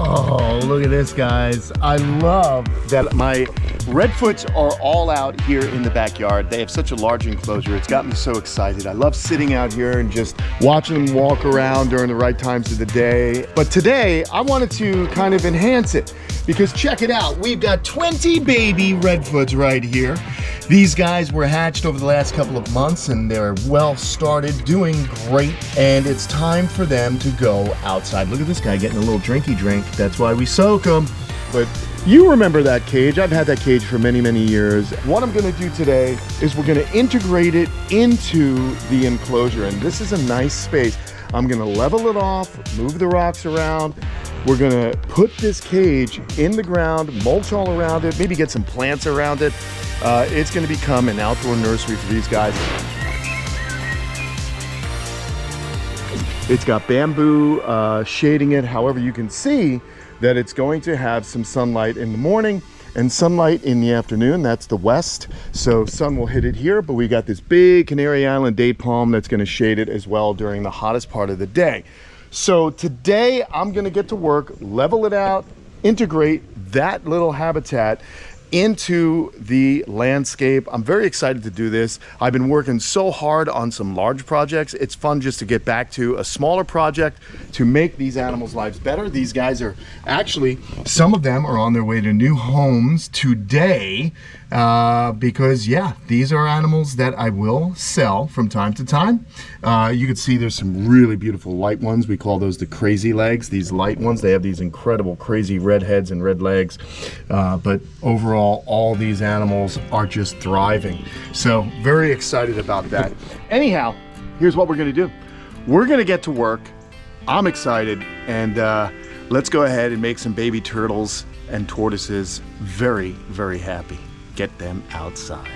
Oh, look at this, guys. I love that my redfoots are all out here in the backyard. They have such a large enclosure. It's got me so excited. I love sitting out here and just watching them walk around during the right times of the day. But today, I wanted to kind of enhance it because check it out. We've got 20 baby redfoots right here. These guys were hatched over the last couple of months and they're well started, doing great. And it's time for them to go outside. Look at this guy getting a little drinky drink. That's why we soak them. But you remember that cage. I've had that cage for many, many years. What I'm gonna do today is we're gonna integrate it into the enclosure. And this is a nice space. I'm gonna level it off, move the rocks around. We're gonna put this cage in the ground, mulch all around it, maybe get some plants around it. It's gonna become an outdoor nursery for these guys. It's got bamboo shading it. However, you can see that it's going to have some sunlight in the morning and sunlight in the afternoon. That's the west, so sun will hit it here, but we got this big Canary Island date palm that's gonna shade it as well during the hottest part of the day. So today I'm gonna get to work, level it out, integrate that little habitat into the landscape. I'm very excited to do this. I've been working so hard on some large projects. It's fun just to get back to a smaller project to make these animals' lives better. These guys are actually, some of them are on their way to new homes today because yeah, these are animals that I will sell from time to time. You can see there's some really beautiful light ones. We call those the crazy legs. These light ones, they have these incredible crazy red heads and red legs. But overall, all these animals are just thriving. So very excited about that. Anyhow, here's what we're gonna do. We're gonna get to work. I'm excited, and let's go ahead and make some baby turtles and tortoises very, very happy. Get them outside.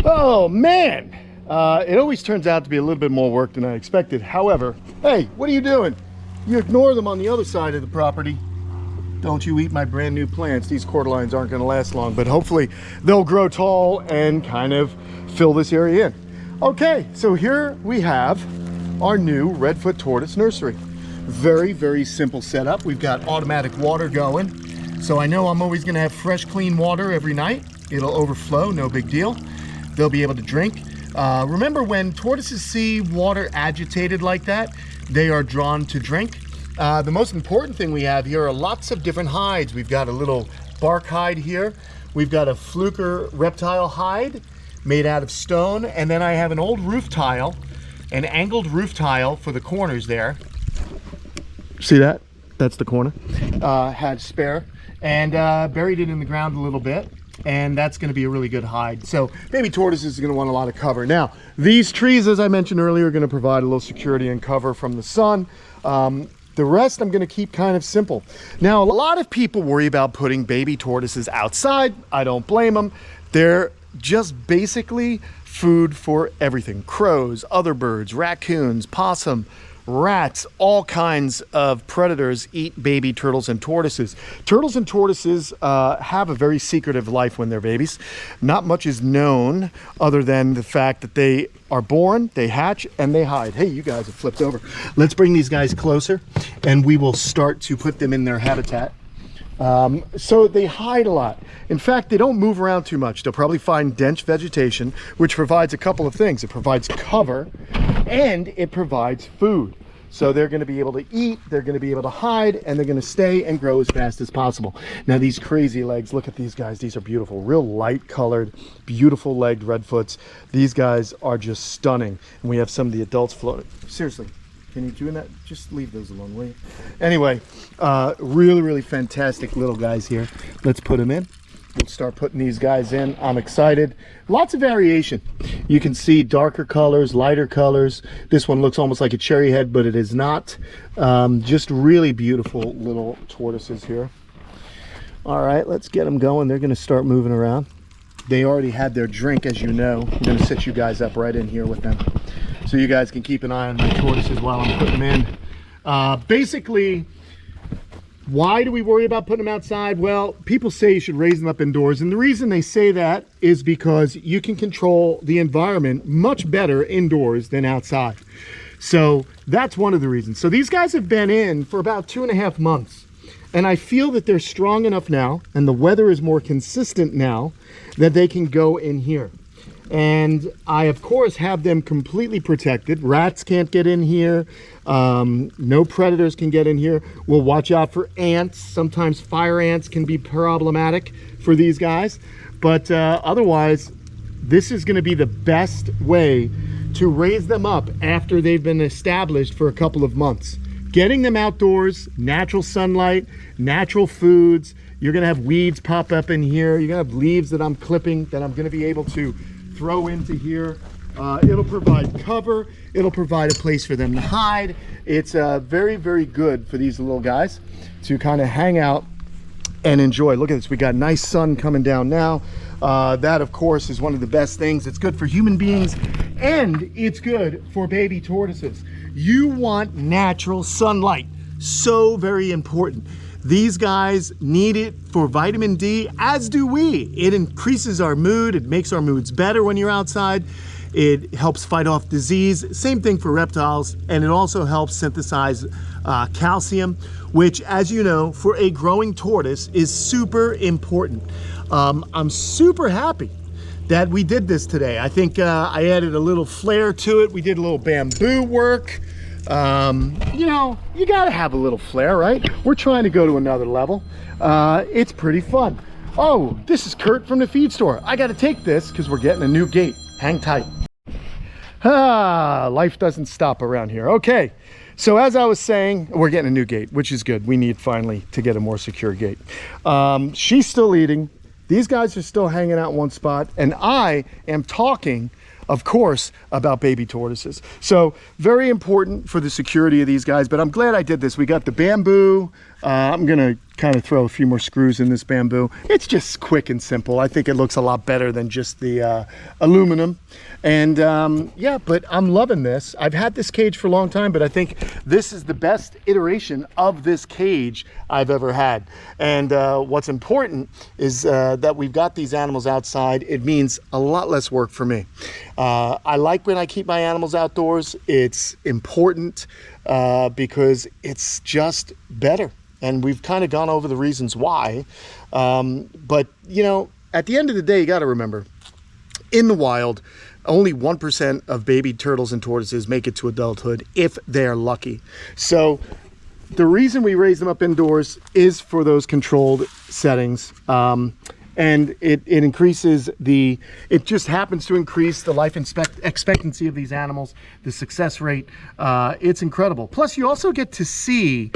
Oh man, it always turns out to be a little bit more work than I expected. However, hey, what are you doing? You ignore them on the other side of the property. Don't you eat my brand new plants. These cordyline aren't going to last long, but hopefully they'll grow tall and kind of fill this area in. Okay, so here we have our new redfoot tortoise nursery. Very, very simple setup. We've got automatic water going. So I know I'm always going to have fresh, clean water every night. It'll overflow, no big deal. They'll be able to drink. Remember, when tortoises see water agitated like that, they are drawn to drink. The most important thing we have here are lots of different hides. We've got a little bark hide here. We've got a Fluker reptile hide made out of stone. And then I have an old roof tile, an angled roof tile for the corners there. See that? That's the corner. Had spare. And buried it in the ground a little bit. And that's going to be a really good hide. So baby tortoises are going to want a lot of cover. Now, these trees, as I mentioned earlier, are going to provide a little security and cover from the sun. The rest I'm going to keep kind of simple. Now, a lot of people worry about putting baby tortoises outside. I don't blame them. They're just basically food for everything. Crows, other birds, raccoons, possum, rats, all kinds of predators eat baby turtles and tortoises. Turtles and tortoises have a very secretive life when they're babies. Not much is known other than the fact that they are born, they hatch, and they hide. Hey, you guys have flipped over. Let's bring these guys closer and we will start to put them in their habitat. So they hide a lot. In fact, they don't move around too much. They'll probably find dense vegetation, which provides a couple of things. It provides cover and it provides food. So they're going to be able to eat, they're going to be able to hide, and they're going to stay and grow as fast as possible. Now these crazy legs, look at these guys. These are beautiful, real light colored, beautiful legged redfoots. These guys are just stunning. And we have some of the adults floating. Seriously. Can you do that? Just leave those alone, will you? Anyway, really, really fantastic little guys here. Let's put them in. We'll start putting these guys in. I'm excited. Lots of variation. You can see darker colors, lighter colors. This one looks almost like a cherry head, but it is not. Just really beautiful little tortoises here. All right, let's get them going. They're going to start moving around. They already had their drink, as you know. I'm going to set you guys up right in here with them, so you guys can keep an eye on my tortoises while I'm putting them in. Basically, why do we worry about putting them outside? Well, people say you should raise them up indoors, and the reason they say that is because you can control the environment much better indoors than outside. So that's one of the reasons. So these guys have been in for about 2.5 months, and I feel that they're strong enough now, and the weather is more consistent now, that they can go in here. And I, of course, have them completely protected. Rats can't get in here. No predators can get in here. We'll watch out for ants. Sometimes fire ants can be problematic for these guys. But otherwise, this is going to be the best way to raise them up after they've been established for a couple of months. Getting them outdoors, natural sunlight, natural foods. You're going to have weeds pop up in here. You're going to have leaves that I'm clipping that I'm going to be able to throw into here. It'll provide cover. It'll provide a place for them to hide. It's very, very good for these little guys to kind of hang out and enjoy. Look at this. We got nice sun coming down now. That, of course, is one of the best things. It's good for human beings and it's good for baby tortoises. You want natural sunlight. So very important. These guys need it for vitamin D, as do we. It increases our mood. It makes our moods better when you're outside. It helps fight off disease. Same thing for reptiles. And it also helps synthesize calcium, which, as you know, for a growing tortoise is super important. I'm super happy that we did this today. I think I added a little flair to it. We did a little bamboo work. You know, you gotta have a little flair, right? We're trying to go to another level. It's pretty fun. Oh, this is Kurt from the feed store. I gotta take this because we're getting a new gate. Hang tight. Life doesn't stop around here. Okay, so as I was saying, we're getting a new gate, which is good. We need finally to get a more secure gate. She's still eating. These guys are still hanging out in one spot, and I am talking, of course, about baby tortoises. So very important for the security of these guys, but I'm glad I did this. We got the bamboo. I'm gonna kind of throw a few more screws in this bamboo. It's just quick and simple. I think it looks a lot better than just the aluminum. And yeah, but I'm loving this. I've had this cage for a long time, but I think this is the best iteration of this cage I've ever had. And what's important is that we've got these animals outside. It means a lot less work for me. I like when I keep my animals outdoors. It's important because it's just better. And we've kind of gone over the reasons why. But, you know, at the end of the day, you got to remember, in the wild, only 1% of baby turtles and tortoises make it to adulthood if they're lucky. So the reason we raise them up indoors is for those controlled settings. And it increases it just happens to increase the life expectancy of these animals, the success rate. It's incredible. Plus, you also get to see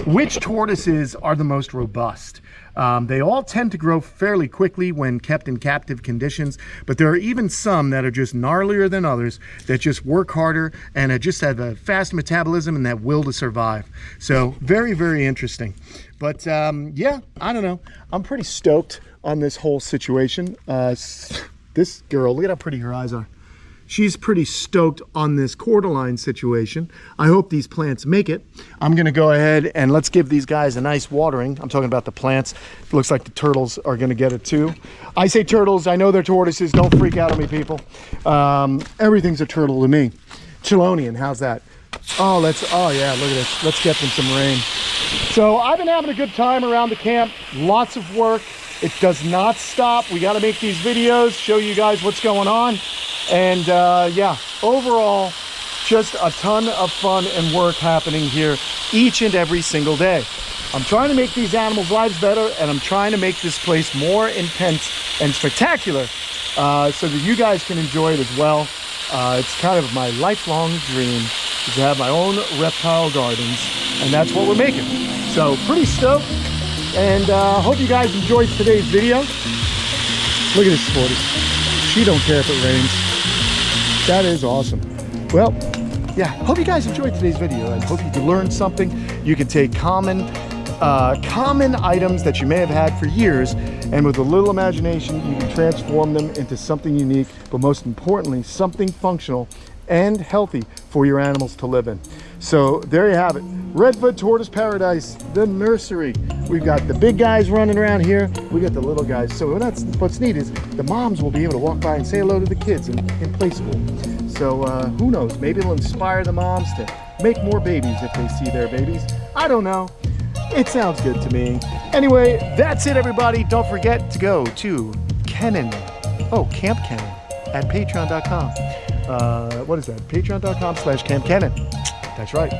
which tortoises are the most robust. They all tend to grow fairly quickly when kept in captive conditions, but there are even some that are just gnarlier than others that just work harder and just have a fast metabolism and that will to survive. So very, very interesting. But yeah, I don't know. I'm pretty stoked on this whole situation. This girl, look at how pretty her eyes are. She's pretty stoked on this cordyline situation. I hope these plants make it. I'm gonna go ahead and let's give these guys a nice watering. I'm talking about the plants. It looks like the turtles are gonna get it too. I say turtles, I know they're tortoises. Don't freak out on me, people. Everything's a turtle to me. Chelonian, how's that? Oh yeah, look at this. Let's get them some rain. So I've been having a good time around the camp. Lots of work. It does not stop. We got to make these videos, show you guys what's going on. And yeah, overall, just a ton of fun and work happening here each and every single day. I'm trying to make these animals' lives better, and I'm trying to make this place more intense and spectacular so that you guys can enjoy it as well. It's kind of my lifelong dream is to have my own reptile gardens, and that's what we're making. So pretty stoked. And hope you guys enjoyed today's video. Look at this tortoise. She don't care if it rains. That is awesome. Well, yeah, hope you guys enjoyed today's video and hope you could learn something. You can take common items that you may have had for years, and with a little imagination, you can transform them into something unique, but most importantly, something functional and healthy for your animals to live in. So there you have it. Redfoot Tortoise Paradise, the nursery. We've got the big guys running around here. We got the little guys. So what's neat is the moms will be able to walk by and say hello to the kids in play school. So who knows, maybe it'll inspire the moms to make more babies if they see their babies. I don't know. It sounds good to me. Anyway, that's it, everybody. Don't forget to go to Kamp Kenan at patreon.com. What is that? Patreon.com/Kamp Kenan. That's right.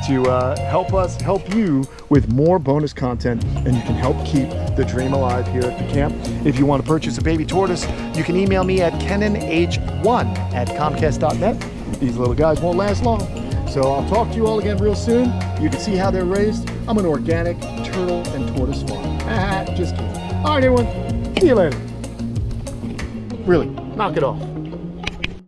To help us help you with more bonus content, and you can help keep the dream alive here at the camp. If you want to purchase a baby tortoise, you can email me at kenanh1@comcast.net. These little guys won't last long. So I'll talk to you all again real soon. You can see how they're raised. I'm an organic turtle and tortoise farm. Just kidding. All right, everyone. See you later. Really, knock it off.